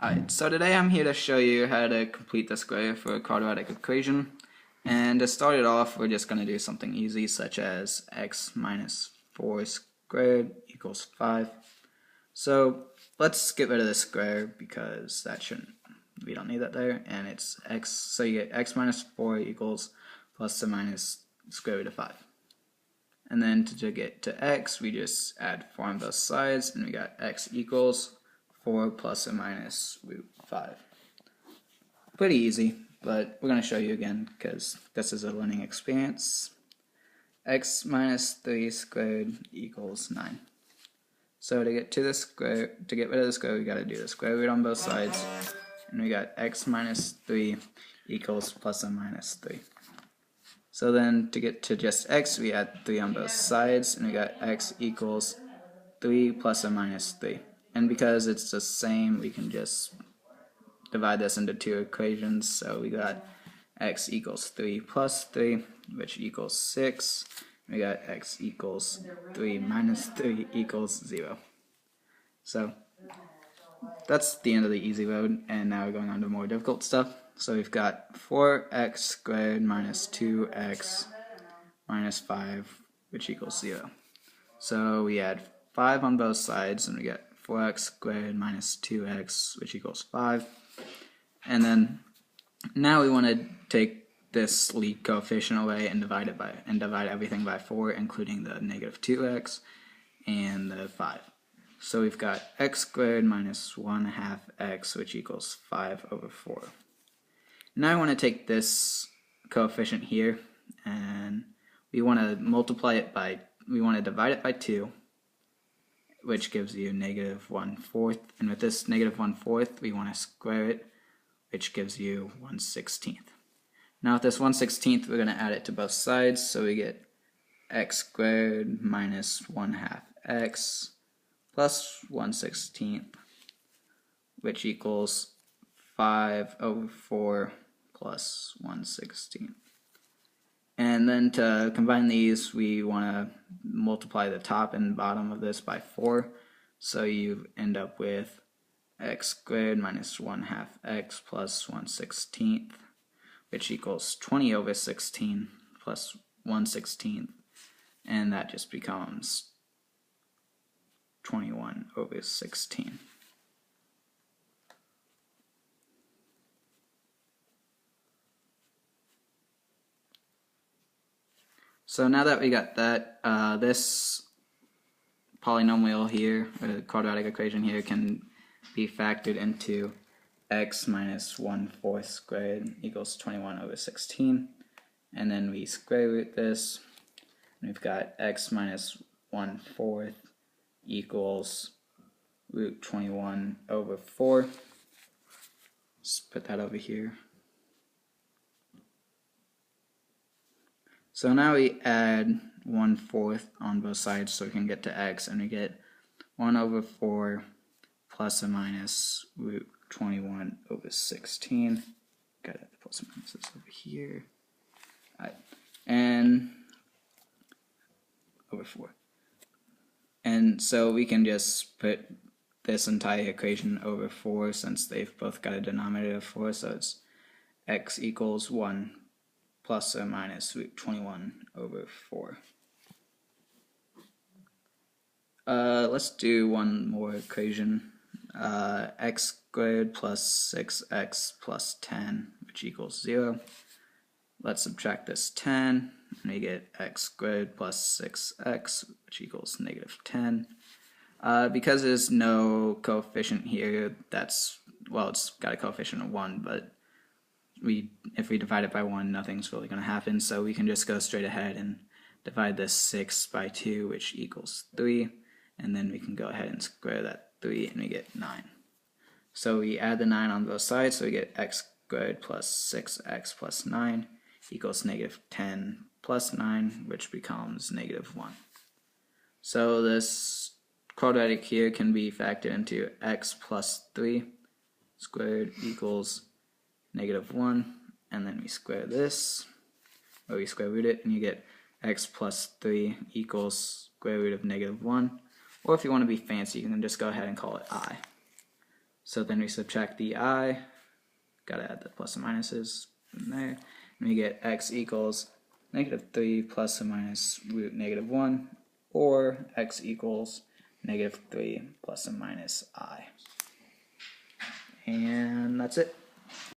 Alright, so today I'm here to show you how to complete the square for a quadratic equation. And to start it off, we're just going to do something easy, such as x minus 4 squared equals 5. So let's get rid of the square because we don't need that there. And it's x, so you get x minus 4 equals plus or minus square root of 5. And then to get to x, we just add 4 on both sides, and we got x equals 4 plus or minus root 5. Pretty easy, but we're going to show you again because this is a learning experience. X minus 3 squared equals 9. So to get rid of the square, we got to do the square root on both sides, and we got x minus 3 equals plus or minus 3. So then to get to just x, we add 3 on both sides, and we got x equals 3 plus or minus 3. And because it's the same, we can just divide this into two equations. So we got x equals 3 plus 3, which equals 6. We got x equals 3 minus 3 equals 0. So that's the end of the easy road, and now we're going on to more difficult stuff. So we've got 4x squared minus 2x minus 5, which equals 0. So we add 5 on both sides, and we get 4x squared minus 2x, which equals 5. And then now we want to take this lead coefficient away and divide everything by 4, including the negative 2x and the 5. So we've got x squared minus 1/2 x, which equals 5 over 4. Now I want to take this coefficient here, and we want to divide it by 2, which gives you negative 1/4. And with this negative 1/4, we want to square it, which gives you 1/16. Now with this 1/16, we're going to add it to both sides, so we get x squared minus 1/2 x plus 1/16, which equals 5 over 4 plus 1/16. And then to combine these, we want to multiply the top and bottom of this by 4. So you end up with x squared minus 1/2 x plus 1/16, which equals 20 over 16 plus 1/16. And that just becomes 21 over 16. So now that we got that, this polynomial here, or the quadratic equation here, can be factored into x minus 1/4 squared equals 21 over 16. And then we square root this, and we've got x minus 1/4 equals root 21 over 4. Just put that over here. So now we add 1/4 on both sides so we can get to x, and we get 1 over 4 plus or minus root 21 over 16. Got it, plus or minus this over here. Alright, and over 4. And so we can just put this entire equation over 4 since they've both got a denominator of 4, so it's x equals 1 plus or minus root 21 over 4. Let's do one more equation. X squared plus 6x plus 10, which equals 0. Let's subtract this 10, and we get x squared plus 6x, which equals negative 10. Because there's no coefficient here, it's got a coefficient of 1, but if we divide it by 1, nothing's really going to happen, so we can just go straight ahead and divide this 6 by 2, which equals 3, and then we can go ahead and square that 3, and we get 9. So we add the 9 on both sides, so we get x squared plus 6x plus 9 equals negative 10 plus 9, which becomes negative 1. So this quadratic here can be factored into x plus 3 squared equals negative 1, and then we square this, or we square root it, and you get x plus 3 equals square root of negative 1. Or if you want to be fancy, you can just go ahead and call it I. So then we subtract the I, gotta add the plus and minuses in there, and we get x equals -3 plus or minus root -1, or x equals -3 plus or minus I. And that's it.